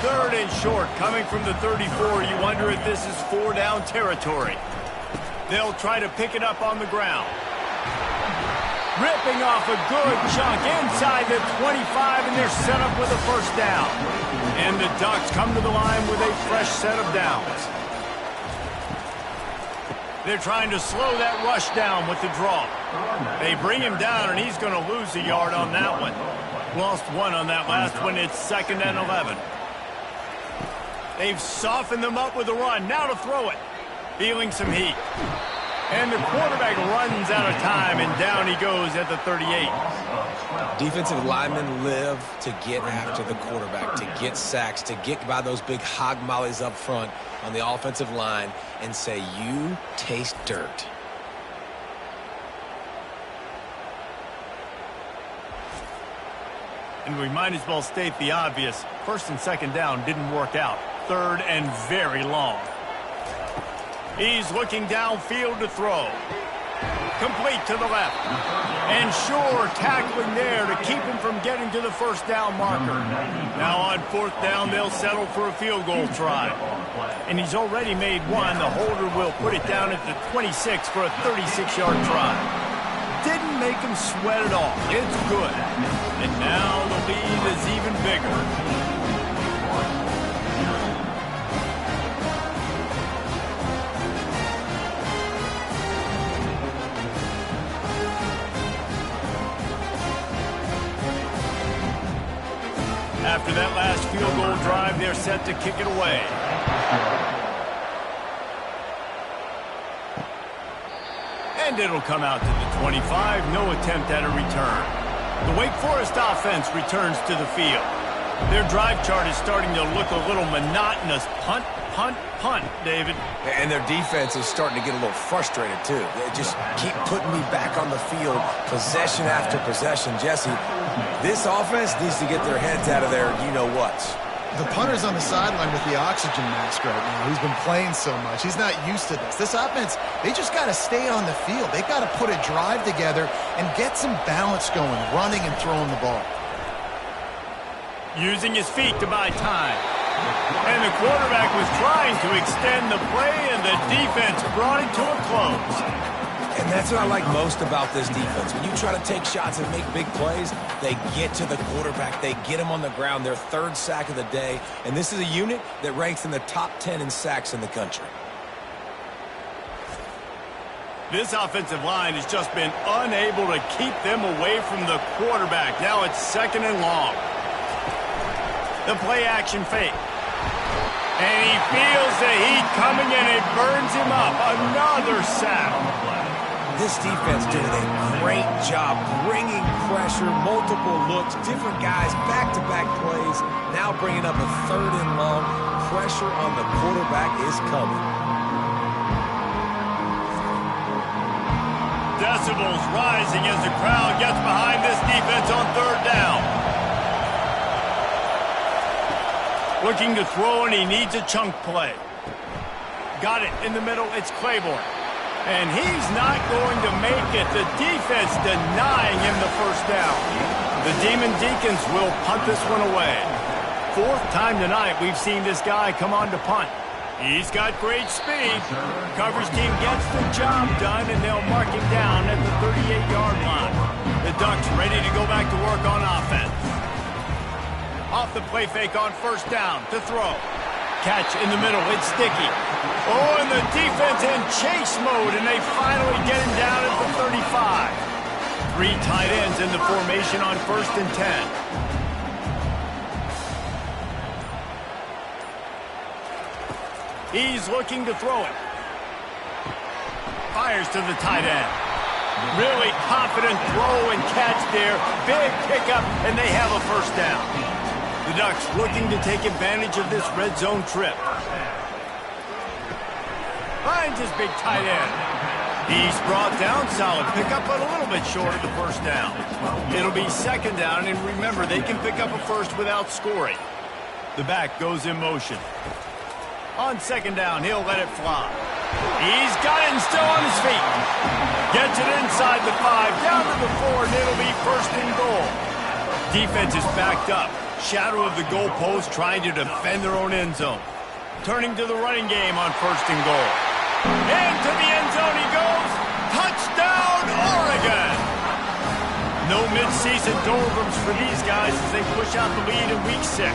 Third and short, coming from the 34. You wonder if this is 4-down territory. They'll try to pick it up on the ground. Ripping off a good chunk inside the 25, and they're set up with a first down. And the Ducks come to the line with a fresh set of downs. They're trying to slow that rush down with the draw. They bring him down, and he's going to lose a yard on that one. Lost one on that last one. It's 2nd and 11. They've softened them up with a run. Now to throw it. Feeling some heat. And the quarterback runs out of time, and down he goes at the 38. Defensive linemen live to get after the quarterback, to get sacks, to get by those big hog mollies up front on the offensive line and say, you taste dirt. And we might as well state the obvious. 1st and 2nd down didn't work out. 3rd and very long. He's looking downfield to throw. Complete to the left. And sure, tackling there to keep him from getting to the first down marker. Now on 4th down, they'll settle for a field goal try. And he's already made one. The holder will put it down at the 26 for a 36-yard try. Didn't make him sweat at all. It's good. And now the lead is even bigger. After that last field goal drive, they're set to kick it away. And it'll come out to the 25. No attempt at a return. The Wake Forest offense returns to the field. Their drive chart is starting to look a little monotonous. Punt, punt, punt, David. And their defense is starting to get a little frustrated, too. They just keep putting me back on the field, possession after possession. Jesse, this offense needs to get their heads out of their you-know-whats. The punter's on the sideline with the oxygen mask right now. He's been playing so much. He's not used to this. This offense, they just got to stay on the field. They've got to put a drive together and get some balance going, running and throwing the ball. Using his feet to buy time. And the quarterback was trying to extend the play, and the defense brought it to a close. And that's what I like most about this defense. When you try to take shots and make big plays, they get to the quarterback. They get him on the ground, their 3rd sack of the day. And this is a unit that ranks in the top 10 in sacks in the country. This offensive line has just been unable to keep them away from the quarterback. Now it's 2nd and long. The play action fake. And he feels the heat coming, and it burns him up. Another sack. This defense doing a great job bringing pressure, multiple looks, different guys, back-to-back plays. Now bringing up a 3rd and long. Pressure on the quarterback is coming. Decibels rising as the crowd gets behind this defense on 3rd down. Looking to throw, and he needs a chunk play. Got it in the middle. It's Claiborne. And he's not going to make it. The defense denying him the first down. The Demon Deacons will punt this one away. 4th time tonight we've seen this guy come on to punt. He's got great speed. Coverage team gets the job done, and they'll mark him down at the 38-yard line. The Ducks ready to go back to work on offense. Off the play fake on 1st down to throw. Catch in the middle. It's Sticky. Oh, and the defense in chase mode, and they finally get him down at the 35. 3 tight ends in the formation on 1st and 10. He's looking to throw it. Fires to the tight end. Really confident throw and catch there. Big pickup, and they have a first down. The Ducks looking to take advantage of this red zone trip. Finds his big tight end. He's brought down, solid pickup, but a little bit short of the first down. It'll be 2nd down, and remember, they can pick up a first without scoring. The back goes in motion. On 2nd down, he'll let it fly. He's got it and still on his feet. Gets it inside the 5, down to the 4, and it'll be 1st and goal. Defense is backed up. Shadow of the goalpost trying to defend their own end zone. Turning to the running game on 1st and goal. Into the end zone he goes. Touchdown, Oregon! No mid-season doldrums for these guys as they push out the lead in Week 6.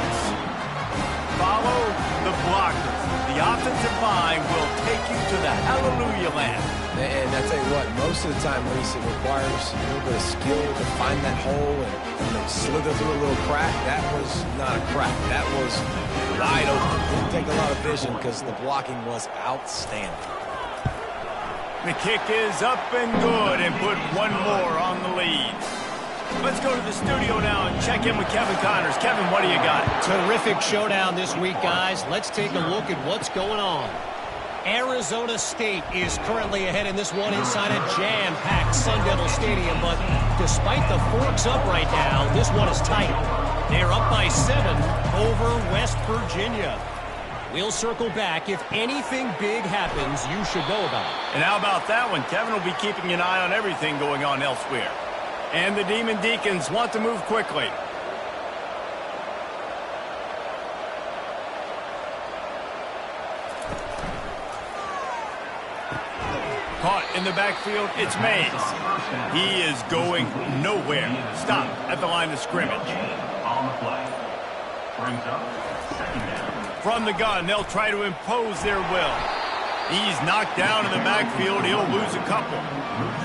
Follow the blockers. The offensive line will take you to the hallelujah land. And I tell you what, most of the time, Reese, it requires a little bit of skill to find that hole and slither through a little crack. That was not a crack. That was wide open. Didn't take a lot of vision because the blocking was outstanding. The kick is up and good and put one more on the lead. Let's go to the studio now and check in with Kevin Connors. Kevin, what do you got? Terrific showdown this week, guys. Let's take a look at what's going on. Arizona State is currently ahead in this one inside a jam-packed Sun Devil Stadium, but despite the forks up right now, this one is tight. They're up by 7 over West Virginia. We'll circle back. If anything big happens, you should know about it. And how about that one? Kevin will be keeping an eye on everything going on elsewhere. And the Demon Deacons want to move quickly. Caught in the backfield, it's Mays. He is going nowhere. Stop at the line of scrimmage. On the play. Brings up 2nd down. From the gun, they'll try to impose their will. He's knocked down in the backfield. He'll lose a couple.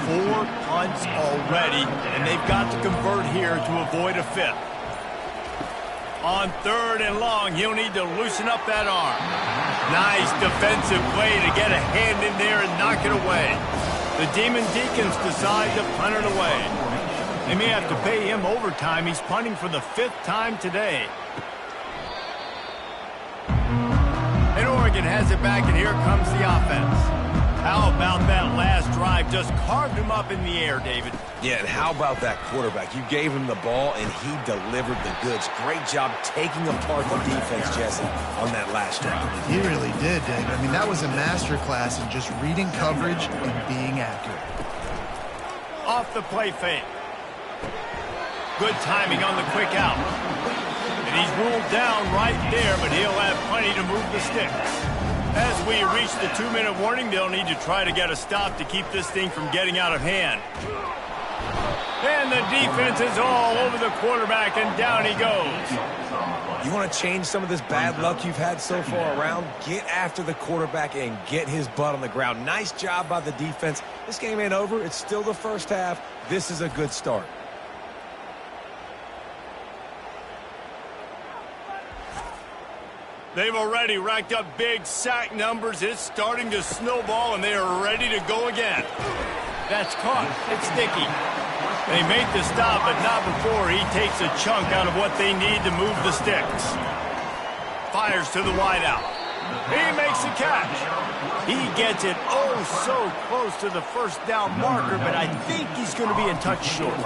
4 punts already, and they've got to convert here to avoid a 5th. On 3rd and long, he'll need to loosen up that arm. Nice defensive play to get a hand in there and knock it away. The Demon Deacons decide to punt it away. They may have to pay him overtime. He's punting for the 5th time today. And Oregon has it back, and here comes the offense. How about that last drive? Just carved him up in the air, David. Yeah, and how about that quarterback? You gave him the ball, and he delivered the goods. Great job taking apart the defense, Jesse, on that last drive. He really did, David. I mean, that was a masterclass in just reading coverage and being accurate. Off the play fake. Good timing on the quick out. And he's ruled down right there, but he'll have plenty to move the sticks. As we reach the 2-minute warning, they'll need to try to get a stop to keep this thing from getting out of hand. And the defense is all over the quarterback, and down he goes. You want to change some of this bad luck you've had so far around? Get after the quarterback and get his butt on the ground. Nice job by the defense. This game ain't over. It's still the first half. This is a good start. They've already racked up big sack numbers. It's starting to snowball, and they are ready to go again. That's caught. It's Dickey. They make the stop, but not before he takes a chunk out of what they need to move the sticks. Fires to the wideout. He makes the catch. He gets it oh so close to the first down marker, but I think he's going to be in touch short.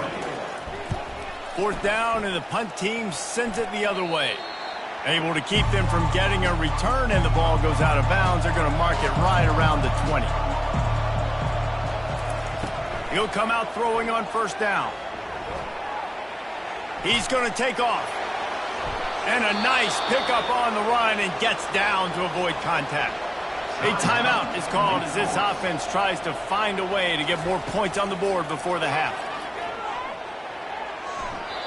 4th down, and the punt team sends it the other way. Able to keep them from getting a return, and the ball goes out of bounds. They're going to mark it right around the 20. He'll come out throwing on 1st down. He's going to take off. And a nice pickup on the run, and gets down to avoid contact. A timeout is called as this offense tries to find a way to get more points on the board before the half.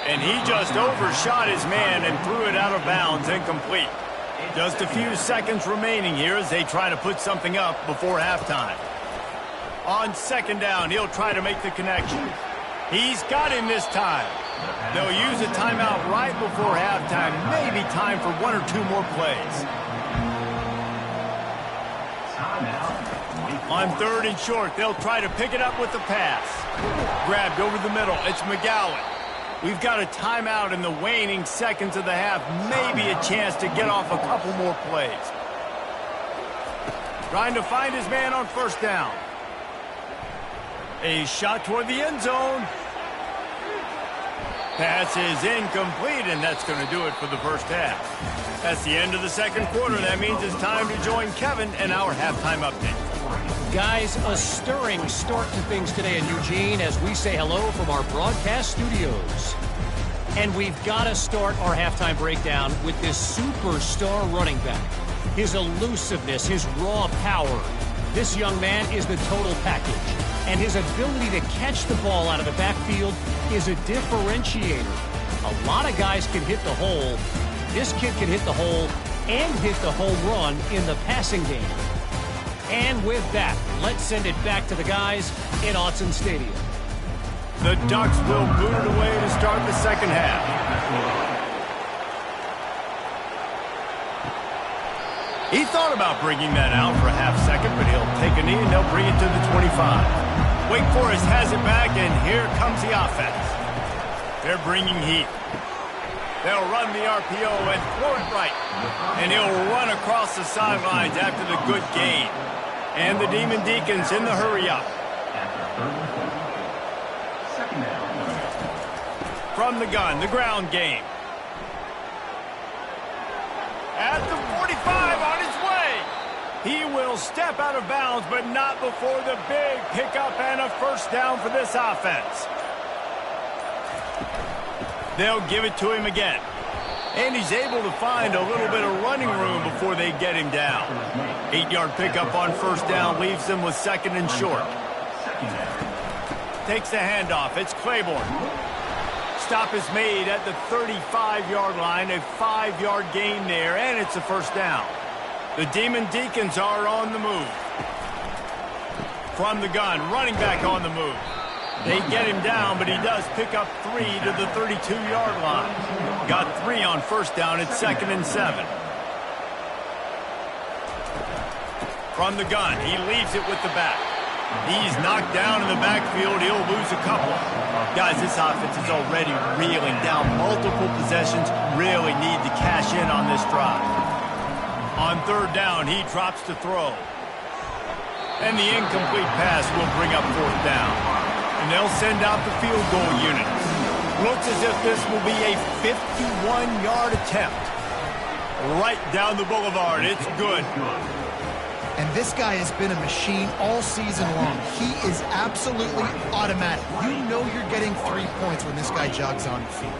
And he just overshot his man and threw it out of bounds, incomplete. Just a few seconds remaining here as they try to put something up before halftime. On 2nd down, he'll try to make the connection. He's got him this time. They'll use a timeout right before halftime. Maybe time for 1 or 2 more plays. On 3rd and short, they'll try to pick it up with the pass. Grabbed over the middle. It's McGowan. We've got a timeout in the waning seconds of the half. Maybe a chance to get off a couple more plays. Trying to find his man on 1st down. A shot toward the end zone. Pass is incomplete, and that's going to do it for the first half. That's the end of the 2nd quarter. That means it's time to join Kevin in our halftime update. Guys, a stirring start to things today in Eugene as we say hello from our broadcast studios. And we've got to start our halftime breakdown with this superstar running back. His elusiveness, his raw power. This young man is the total package. And his ability to catch the ball out of the backfield is a differentiator. A lot of guys can hit the hole. This kid can hit the hole and hit the home run in the passing game. And with that, let's send it back to the guys in Autzen Stadium. The Ducks will boot it away to start the second half. He thought about bringing that out for a half second, but he'll take a knee and they'll bring it to the 25. Wake Forest has it back, and here comes the offense. They're bringing heat. They'll run the RPO and throw it right. And he'll run across the sidelines after the good gain. And the Demon Deacons in the hurry up. From the gun, the ground game. At the 45, on his way. He will step out of bounds, but not before the big pickup and a first down for this offense. They'll give it to him again. And he's able to find a little bit of running room before they get him down. 8-yard pickup on first down leaves them with second and short. Takes the handoff. It's Claiborne. Stop is made at the 35-yard line. A 5-yard gain there, and it's a first down. The Demon Deacons are on the move. From the gun, running back on the move. They get him down, but he does pick up 3 to the 32-yard line. Got 3 on first down. It's second and 7. From the gun, he leaves it with the back. He's knocked down in the backfield. He'll lose a couple. Guys, this offense is already reeling down multiple possessions. Really need to cash in on this drive. On third down, he drops to throw. And the incomplete pass will bring up fourth down. And they'll send out the field goal unit. Looks as if this will be a 51-yard attempt. Right down the boulevard. It's good. And this guy has been a machine all season long. He is absolutely automatic. You know you're getting 3 points when this guy jogs on the field.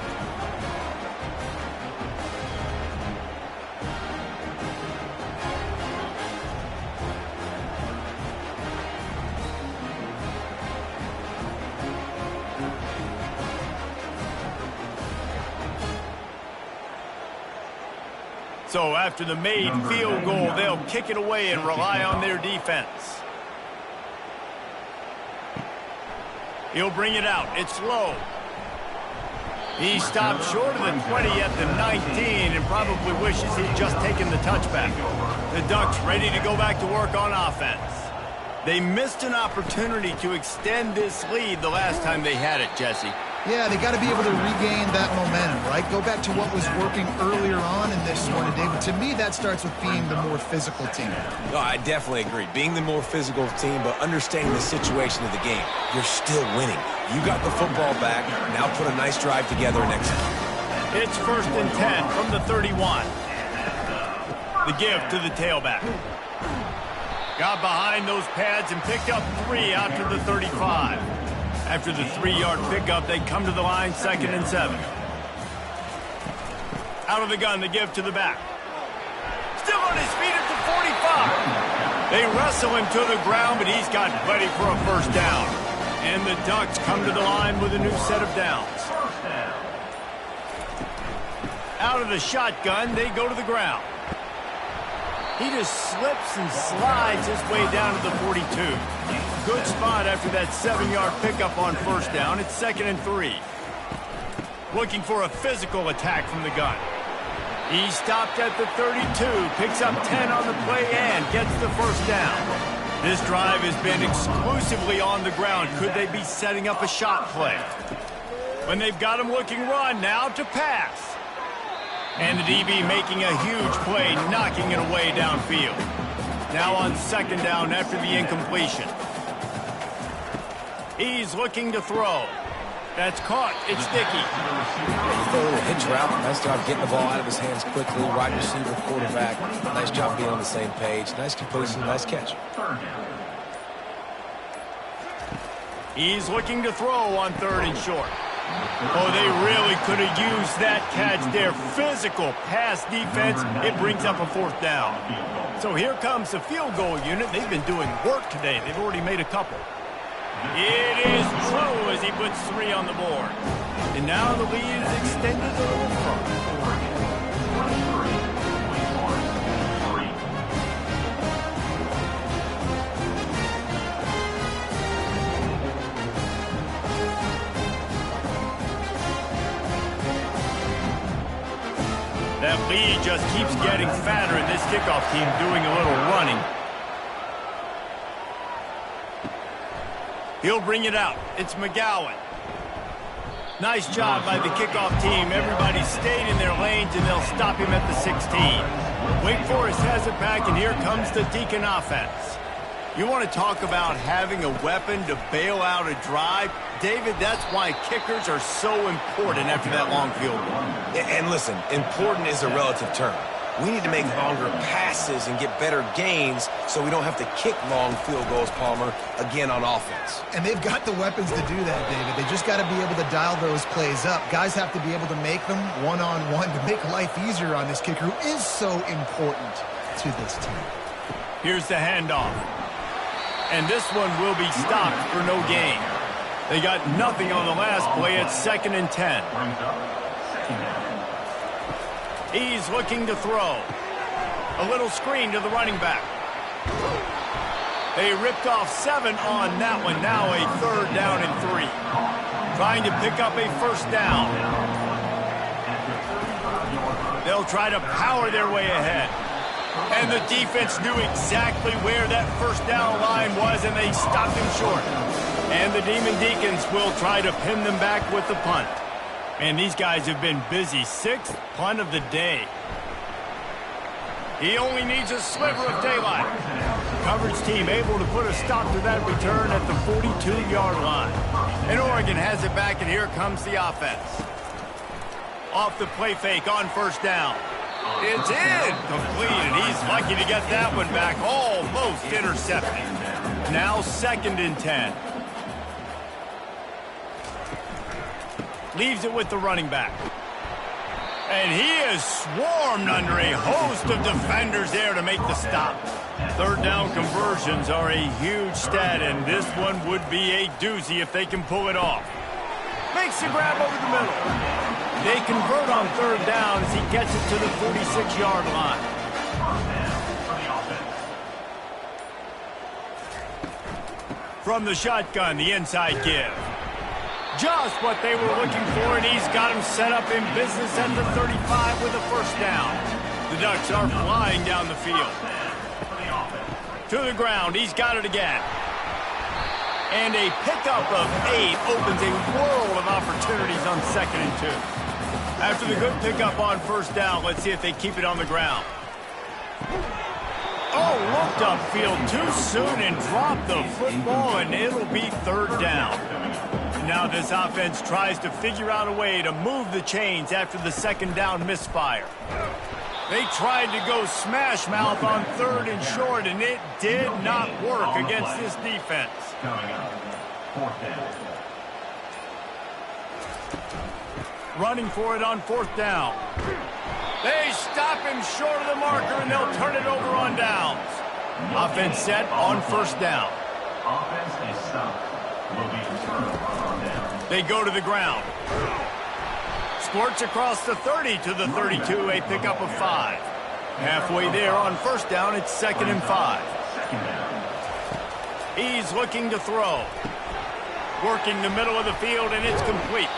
So after the made field goal, they'll kick it away and rely on their defense. He'll bring it out. It's low. He stopped short of the 20 at the 19 and probably wishes he'd just taken the touchback. The Ducks ready to go back to work on offense. They missed an opportunity to extend this lead the last time they had it, Jesse. Yeah, they got to be able to regain that momentum, right? Go back to what was working earlier on in this one. And David, to me, that starts with being the more physical team. No, I definitely agree. Being the more physical team, but understanding the situation of the game. You're still winning. You got the football back. Now put a nice drive together and execute. It's first and 10 from the 31. The give to the tailback. Got behind those pads and picked up 3 out to the 35. After the 3-yard pickup, they come to the line, second and 7. Out of the gun, the give to the back. Still on his feet at the 45. They wrestle him to the ground, but he's got plenty for a first down. And the Ducks come to the line with a new set of downs. Out of the shotgun, they go to the ground. He just slips and slides his way down to the 42. Good spot after that 7-yard pickup on first down. It's second and 3. Looking for a physical attack from the gun. He stopped at the 32, picks up 10 on the play and gets the first down. This drive has been exclusively on the ground. Could they be setting up a shot play? When they've got him looking run, now to pass. And the DB making a huge play, knocking it away downfield. Now on second down after the incompletion. He's looking to throw. That's caught. It's Dickey. A little hitch route. Nice job getting the ball out of his hands quickly. Wide receiver, quarterback. Nice job being on the same page. Nice completion, nice catch. He's looking to throw on third and short. Oh, they really could have used that catch there. Physical pass defense. It brings up a 4th down. So here comes the field goal unit. They've been doing work today. They've already made a couple. It is true as he puts 3 on the board. And now the lead is extended a little further. That lead just keeps getting fatter, and this kickoff team doing a little running. He'll bring it out. It's McGowan. Nice job by the kickoff team. Everybody stayed in their lanes, and they'll stop him at the 16. Wake Forest has it back, and here comes the Deacon offense. You want to talk about having a weapon to bail out a drive? David, that's why kickers are so important after that long field goal. And listen, important is a relative term. We need to make longer passes and get better gains so we don't have to kick long field goals, Palmer, again on offense. And they've got the weapons to do that, David. They just got to be able to dial those plays up. Guys have to be able to make them one-on-one to make life easier on this kicker who is so important to this team. Here's the handoff. And this one will be stopped for no gain. They got nothing on the last play. It's 2nd and 10. He's looking to throw. A little screen to the running back. They ripped off 7 on that one. Now a 3rd down and 3. Trying to pick up a 1st down. They'll try to power their way ahead. And the defense knew exactly where that 1st down line was, and they stopped him short. And the Demon Deacons will try to pin them back with the punt. And these guys have been busy. 6th punt of the day. He only needs a sliver of daylight. Coverage team able to put a stop to that return at the 42-yard line. And Oregon has it back, and here comes the offense. Off the play fake on 1st down. It's in. Completed. He's lucky to get that one back. Almost intercepted. Now 2nd and 10. Leaves it with the running back. And he is swarmed under a host of defenders there to make the stop. 3rd down conversions are a huge stat, and this one would be a doozy if they can pull it off. Makes the grab over the middle. They convert on 3rd down as he gets it to the 46-yard line. From the shotgun, the inside give. Just what they were looking for, and he's got him set up in business at the 35 with a 1st down. The Ducks are flying down the field. To the ground, he's got it again. And a pickup of 8 opens a world of opportunities on 2nd and 2. After the good pickup on 1st down, let's see if they keep it on the ground. Oh, looked upfield too soon and dropped the football, and it'll be 3rd down. Now this offense tries to figure out a way to move the chains after the 2nd down misfire. They tried to go smash mouth on 3rd and short, and it did not work against this defense. Coming up, 4th down. Running for it on 4th down. They stop him short of the marker, and they'll turn it over on downs. Offense set on 1st down. Offense is stopped. Will be returned on down. They go to the ground. Squirts across the 30 to the 32, a pickup of 5. Halfway there on 1st down, it's 2nd and 5. 2nd down. He's looking to throw. Working the middle of the field, and it's complete.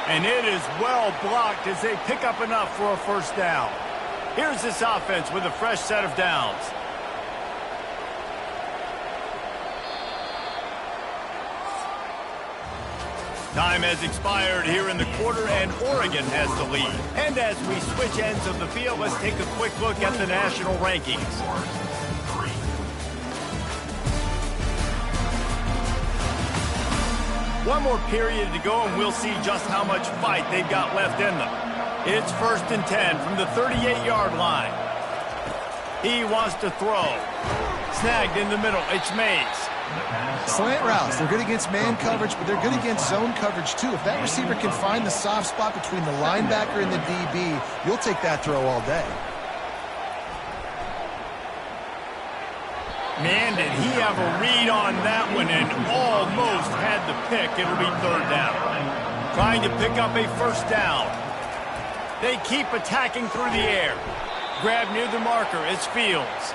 And it is well blocked as they pick up enough for a 1st down. Here's this offense with a fresh set of downs. Time has expired here in the quarter, and Oregon has the lead. And as we switch ends of the field, let's take a quick look at the national rankings. One more period to go, and we'll see just how much fight they've got left in them. It's 1st and 10 from the 38-yard line. He wants to throw. Snagged in the middle. It's Mays. Slant routes, they're good against man coverage, but they're good against zone coverage too. If that receiver can find the soft spot between the linebacker and the DB, you'll take that throw all day. Man, did he have a read on that one and almost had the pick. It'll be third down. Trying to pick up a first down. They keep attacking through the air. Grab near the marker. It's Fields.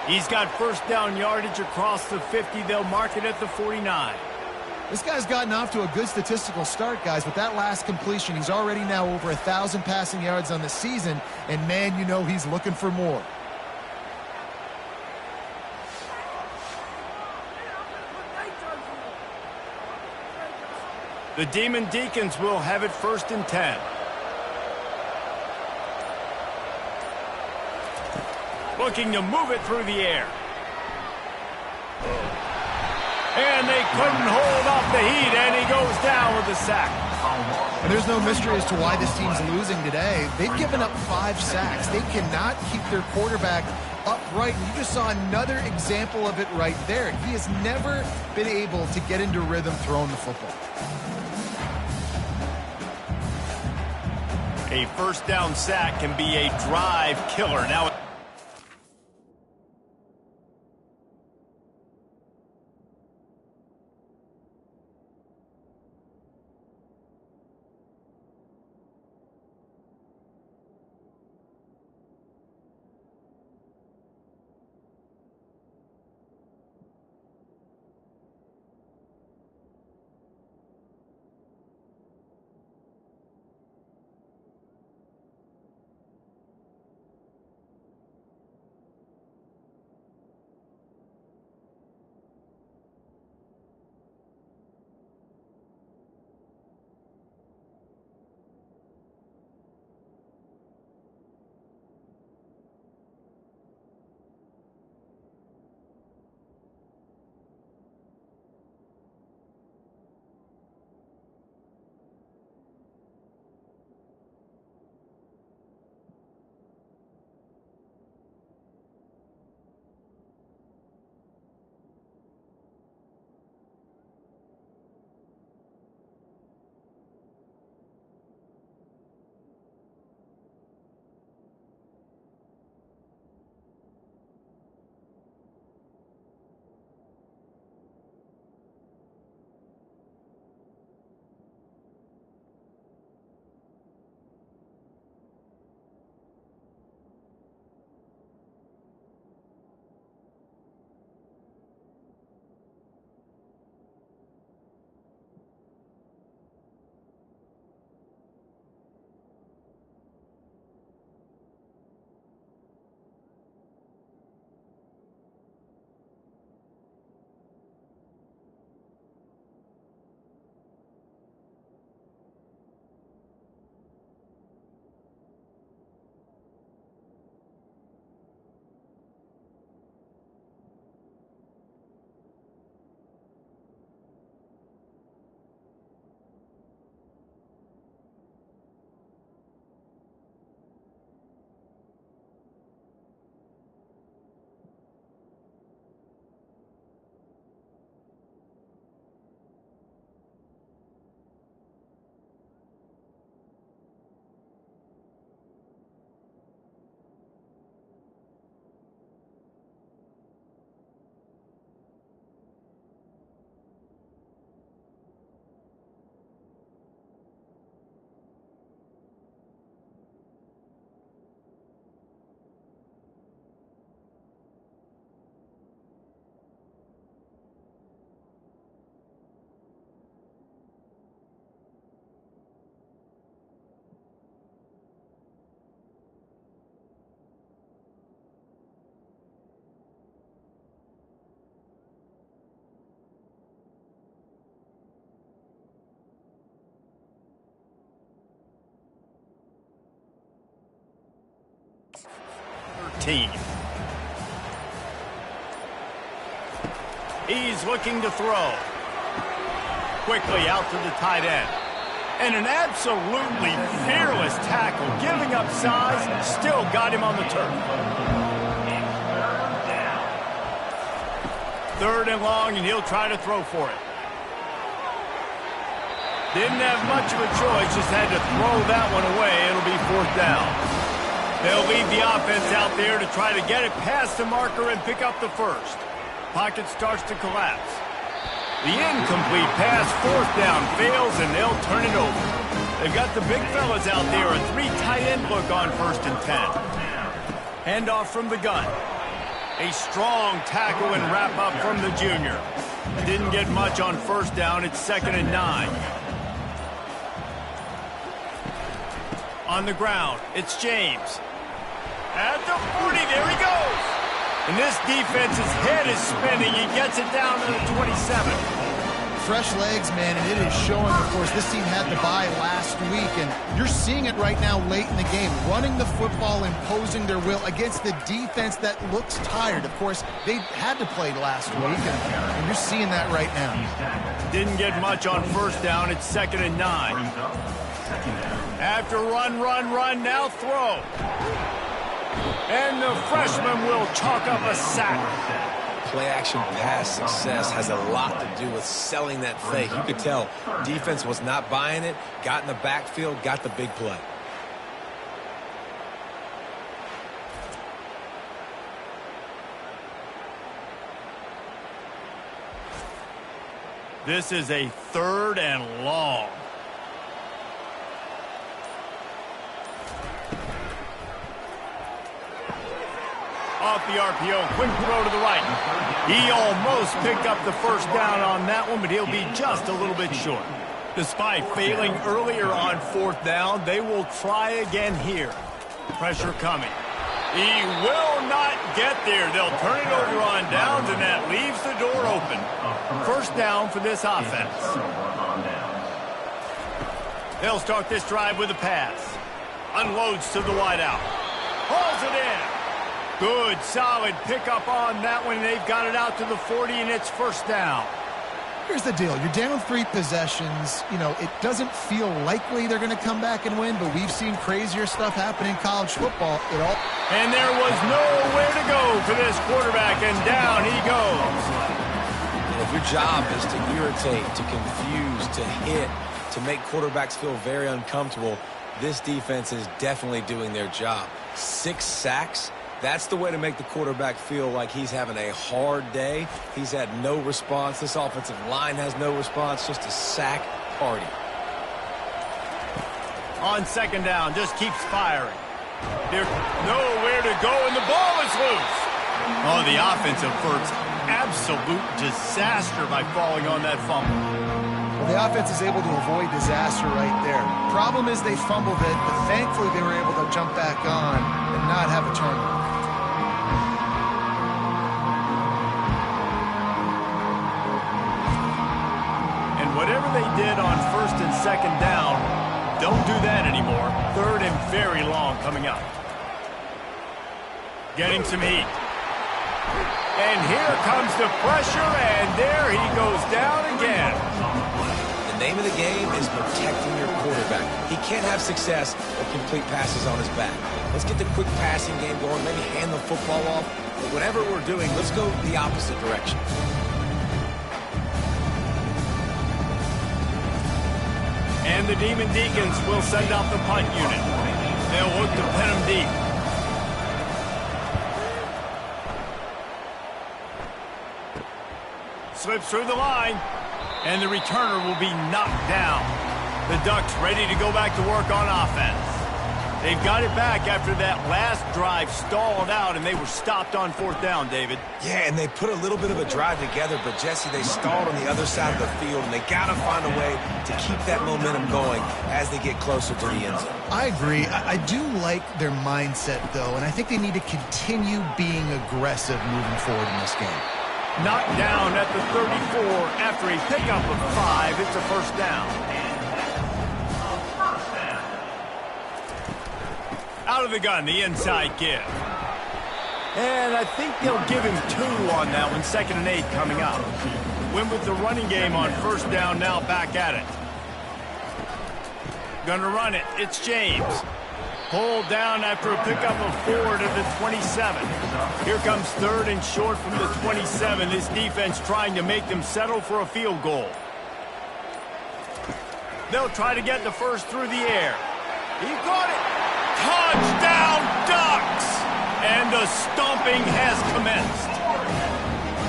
He's got first down yardage across the 50. They'll mark it at the 49. This guy's gotten off to a good statistical start, guys. With that last completion, he's already now over 1,000 passing yards on the season. And, man, you know he's looking for more. The Demon Deacons will have it 1st and 10. Looking to move it through the air. And they couldn't hold off the heat, and he goes down with a sack. And there's no mystery as to why this team's losing today. They've given up 5 sacks. They cannot keep their quarterback upright. And you just saw another example of it right there. He has never been able to get into rhythm throwing the football. A first down sack can be a drive killer. Now, He's looking to throw. Quickly out to the tight end. And an absolutely fearless tackle, giving up size, still got him on the turf. 3rd and long, and he'll try to throw for it. Didn't have much of a choice, just had to throw that one away. It'll be 4th down. They'll leave the offense out there to try to get it past the marker and pick up the first. Pocket starts to collapse. The incomplete pass, 4th down, fails, and they'll turn it over. They've got the big fellas out there, a 3 tight end look on 1st and 10. Handoff from the gun. A strong tackle and wrap up from the junior. Didn't get much on 1st down. It's 2nd and 9. On the ground, it's James. At the 40, there he goes. And this defense's head is spinning. He gets it down to the 27. Fresh legs, man, and it is showing, of course, this team had the bye last week, and you're seeing it right now late in the game, running the football, imposing their will against the defense that looks tired. Of course, they had to play last week, and you're seeing that right now. Didn't get much on 1st down. It's 2nd and 9. After run, now throw. And the freshman will chalk up a sack. Play-action pass success has a lot to do with selling that fake. You could tell defense was not buying it, got in the backfield, got the big play. This is a 3rd and long. Off the RPO, quick throw to the right. He almost picked up the 1st down on that one, but he'll be just a little bit short. Despite failing earlier on 4th down, they will try again here. Pressure coming. He will not get there. They'll turn it over on downs, and that leaves the door open. 1st down for this offense. They'll start this drive with a pass. Unloads to the wideout. Hauls it in. Good, solid pickup on that one. They've got it out to the 40, and it's 1st down. Here's the deal. You're down 3 possessions. You know, it doesn't feel likely they're going to come back and win, but we've seen crazier stuff happen in college football. And there was nowhere to go for this quarterback, and down he goes. And if your job is to irritate, to confuse, to hit, to make quarterbacks feel very uncomfortable, this defense is definitely doing their job. 6 sacks. That's the way to make the quarterback feel like he's having a hard day. He's had no response. This offensive line has no response. Just a sack party. On 2nd down, just keeps firing. There's nowhere to go, and the ball is loose. Oh, the offense averts absolute disaster by falling on that fumble. Well, the offense is able to avoid disaster right there. Problem is they fumbled it, but thankfully they were able to jump back on and not have a turnover. Whatever they did on 1st and 2nd down, don't do that anymore. 3rd and very long coming up. Getting some heat. And here comes the pressure, and there he goes down again. The name of the game is protecting your quarterback. He can't have success or complete passes on his back. Let's get the quick passing game going, maybe hand the football off. But whatever we're doing, let's go the opposite direction. And the Demon Deacons will send out the punt unit. They'll look to pin him deep. Slips through the line, and the returner will be knocked down. The Ducks ready to go back to work on offense. They've got it back after that last drive stalled out, and they were stopped on 4th down, David. Yeah, and they put a little bit of a drive together, but, Jesse, they stalled on the other side of the field, and they got to find a way to keep that momentum going as they get closer to the end zone. I agree. I do like their mindset, though, and I think they need to continue being aggressive moving forward in this game. Knocked down at the 34 after a pickup of 5. It's a 1st down. Out of the gun, the inside give. And I think they'll give him 2 on that one. 2nd and 8 coming up. Went with the running game on 1st down, now back at it. Gonna run it. It's James. pulled down after a pickup of 4 to the 27. Here comes 3rd and short from the 27. This defense trying to make them settle for a field goal. They'll try to get the first through the air. He got it. Touchdown, Ducks! And the stomping has commenced.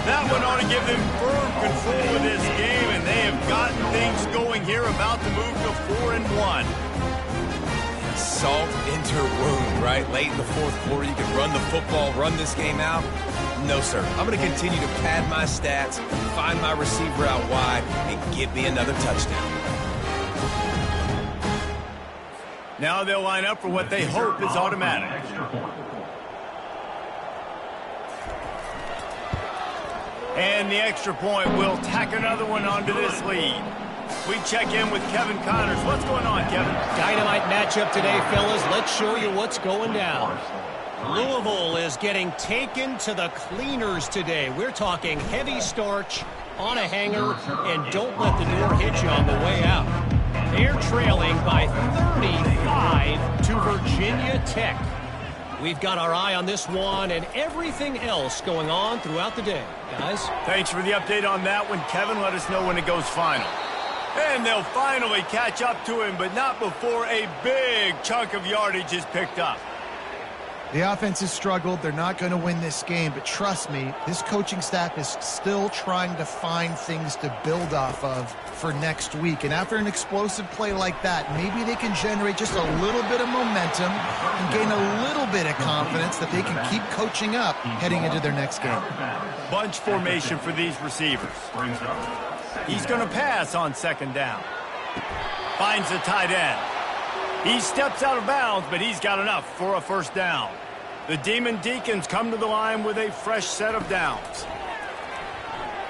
That one ought to give them firm control of this game, and they have gotten things going here, about to move to 4-1. Salt into her wound, right? Late in the fourth quarter, you can run the football, run this game out. No, sir. I'm going to continue to pad my stats, find my receiver out wide, and get me another touchdown. Now they'll line up for what they hope is automatic. And the extra point will tack another one onto this lead. We check in with Kevin Connors. What's going on, Kevin? Dynamite matchup today, fellas. Let's show you what's going down. Louisville is getting taken to the cleaners today. We're talking heavy starch on a hanger, and don't let the door hit you on the way out. They're trailing by 35 to Virginia Tech. We've got our eye on this one and everything else going on throughout the day. Guys? Thanks for the update on that one, Kevin. Let us know when it goes final. And they'll finally catch up to him, but not before a big chunk of yardage is picked up. The offense has struggled. They're not going to win this game, but trust me, this coaching staff is still trying to find things to build off of for next week. And after an explosive play like that, maybe they can generate just a little bit of momentum and gain a little bit of confidence that they can keep coaching up heading into their next game. Bunch formation for these receivers. He's going to pass on 2nd down. Finds the tight end. He steps out of bounds, but he's got enough for a 1st down. The Demon Deacons come to the line with a fresh set of downs.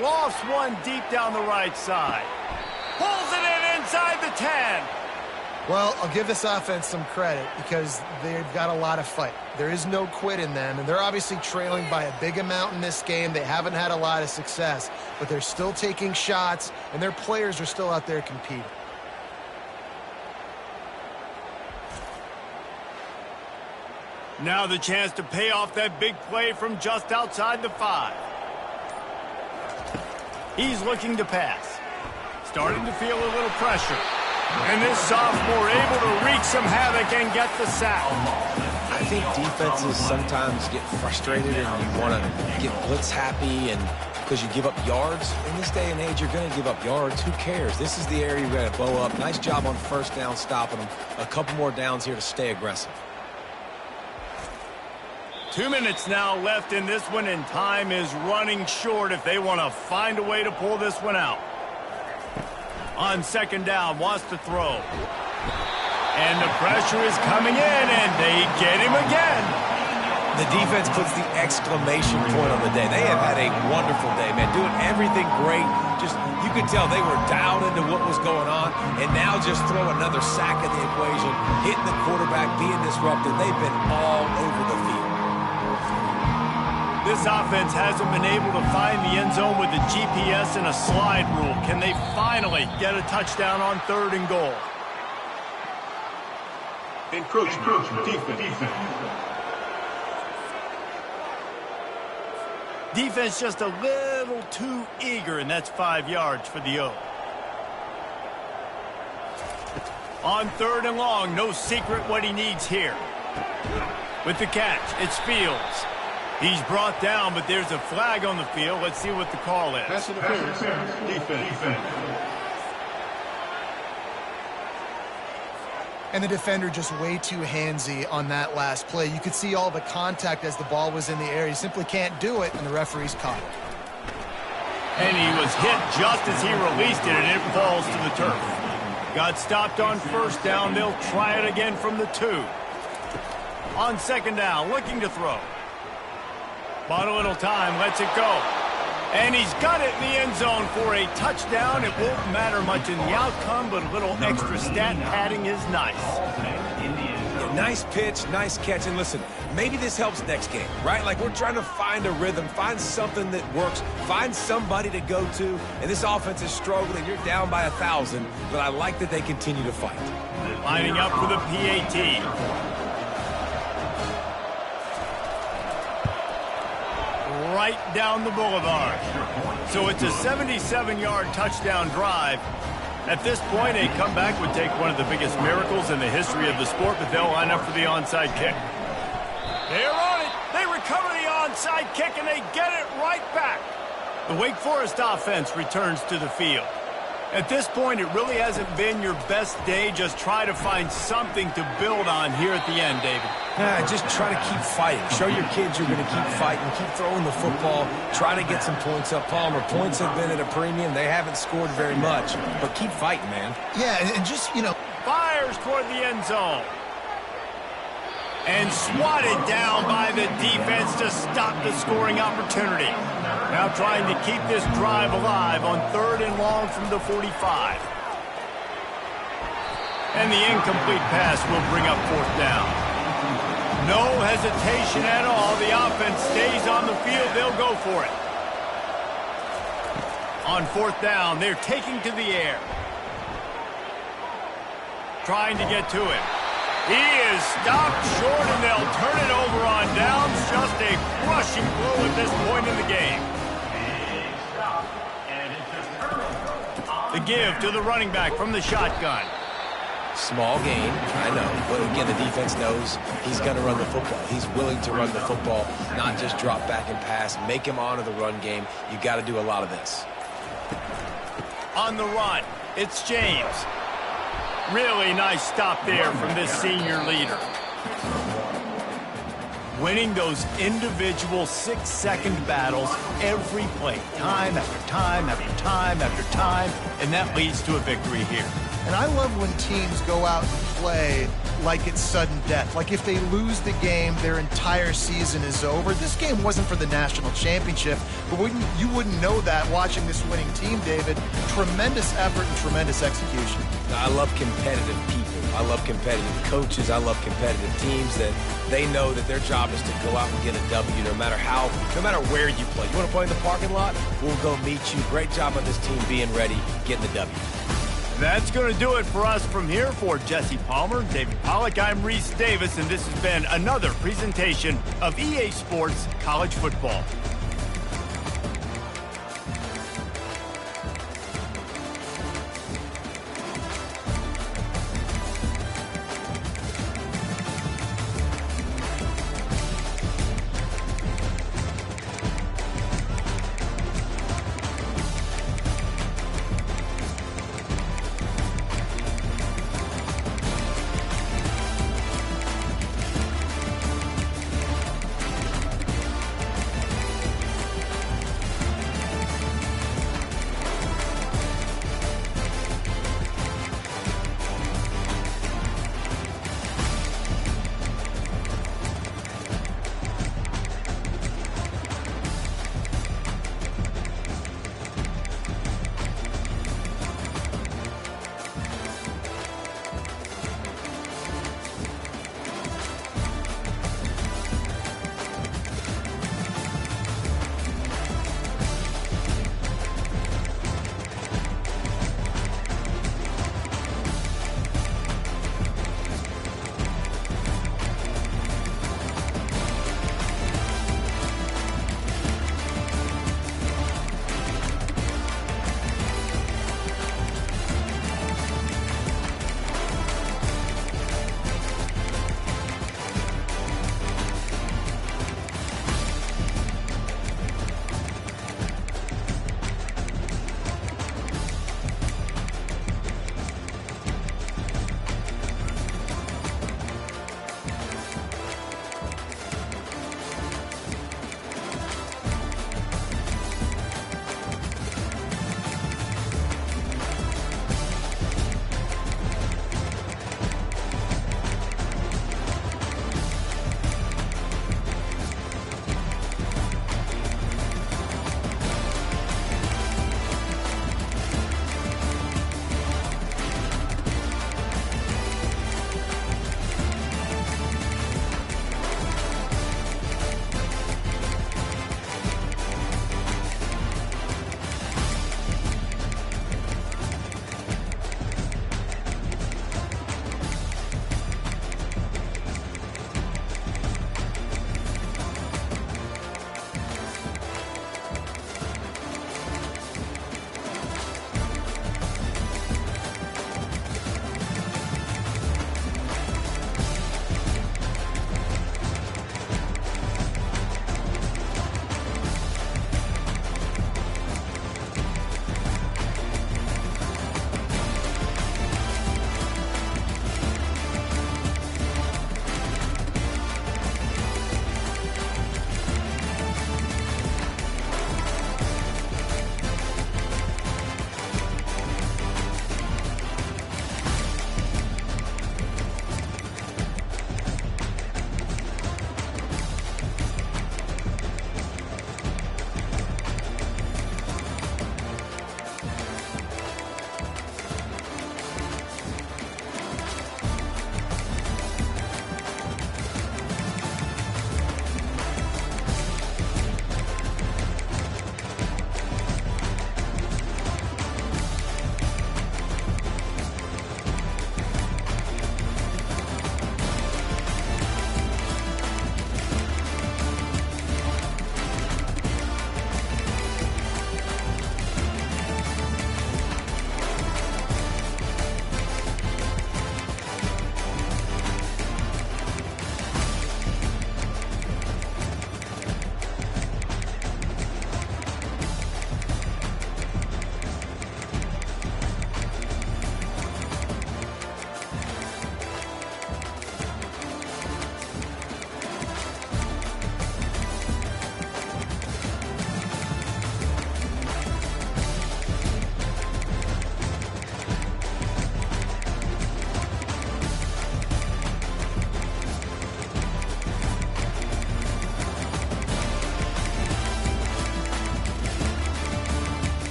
Lofts one deep down the right side. Pulls it in inside the 10. Well, I'll give this offense some credit because they've got a lot of fight. There is no quit in them, and they're obviously trailing by a big amount in this game. They haven't had a lot of success, but they're still taking shots, and their players are still out there competing. Now the chance to pay off that big play from just outside the 5. He's looking to pass. Starting to feel a little pressure. And this sophomore able to wreak some havoc and get the sack. I think defenses sometimes get frustrated and you want to get blitz happy and because you give up yards. In this day and age, you're going to give up yards. Who cares? This is the area you got to blow up. Nice job on 1st down stopping them. A couple more downs here to stay aggressive. 2 minutes now left in this one, and time is running short if they want to find a way to pull this one out. On 2nd down, wants to throw. And the pressure is coming in, and they get him again. The defense puts the exclamation point on the day. They have had a wonderful day, man. Doing everything great. Just, you could tell they were down into what was going on, and now just throw another sack in the equation, hitting the quarterback, being disrupted. They've been all over the field. This offense hasn't been able to find the end zone with the GPS and a slide rule. Can they finally get a touchdown on 3rd and goal? Encroachment. Defense. Defense just a little too eager, and that's 5 yards for the O. On 3rd and long, no secret what he needs here. With the catch, it's Fields. He's brought down, but there's a flag on the field. Let's see what the call is. Pass interference. Defense. And the defender just way too handsy on that last play. You could see all the contact as the ball was in the air. He simply can't do it, and the referee's caught it. And he was hit just as he released it, and it falls to the turf. Got stopped on 1st down. They'll try it again from the 2. On 2nd down, looking to throw. Bought a little time, lets it go. And he's got it in the end zone for a touchdown. It won't matter much in the outcome, but a little extra stat padding is nice. Yeah, nice pitch, nice catch. And listen, maybe this helps next game, right? Like we're trying to find a rhythm, find something that works, find somebody to go to. And this offense is struggling. You're down by 1,000, but I like that they continue to fight. Lining up for the PAT. right down the boulevard. So it's a 77-yard touchdown drive. At this point, a comeback would take one of the biggest miracles in the history of the sport, but they'll line up for the onside kick. They're on it. They recover the onside kick, and they get it right back. The Wake Forest offense returns to the field. At this point, it really hasn't been your best day. Just try to find something to build on here at the end, David. Just try to keep fighting. Show your kids you're going to keep fighting. Keep throwing the football. Try to get some points up. Palmer, points have been at a premium. They haven't scored very much. But keep fighting, man. Yeah, and just, Fires toward the end zone. And swatted down by the defense to stop the scoring opportunity. Now trying to keep this drive alive on 3rd and long from the 45. And the incomplete pass will bring up 4th down. No hesitation at all. The offense stays on the field. They'll go for it. On 4th down, they're taking to the air. Trying to get to him. He is stopped short, and they'll turn it over on downs. Just a crushing blow at this point in the game. The give to the running back from the shotgun. Small gain, I know. But again, the defense knows he's going to run the football. He's willing to run the football, not just drop back and pass. Make him honor the run game. You got to do a lot of this. On the run, it's James. Really nice stop there from this senior leader. Winning those individual 6-second battles every play, time after time after time after time, and that leads to a victory here. and I love when teams go out and play like it's sudden death. Like if they lose the game, their entire season is over. This game wasn't for the national championship, but you wouldn't know that watching this winning team, David. Tremendous effort and tremendous execution. I love competitive people. I love competitive coaches. I love competitive teams that they know that their job is to go out and get a W no matter where you play. You want to play in the parking lot? We'll go meet you. Great job on this team being ready, getting the W. That's going to do it for us from here. For Jesse Palmer, David Pollack, I'm Reese Davis, and this has been another presentation of EA Sports College Football.